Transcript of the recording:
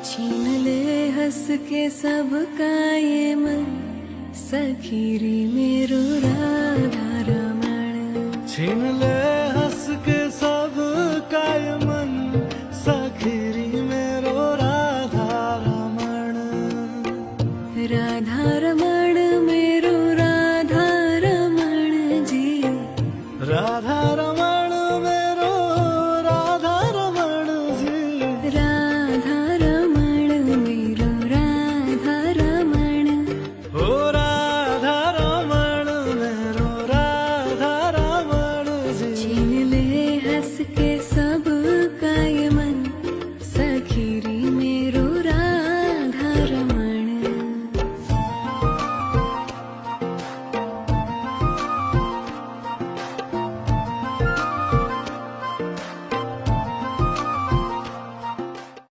छीन ले हंस के सबका ये मन, सखीरी मेरो राधा रमण। छीन ले हंस के सब का ये मन, सखीरी मेरो राधा रमण। राधा रमण मेरो राधा रमण जी, राधा रमण मेरो राधा रमण जी। राधा रमण मेरो राधा रमण। ओ राधा रमण मेरो राधा रमण जी। छीन ले हंस के सबका ये मन, सखीरी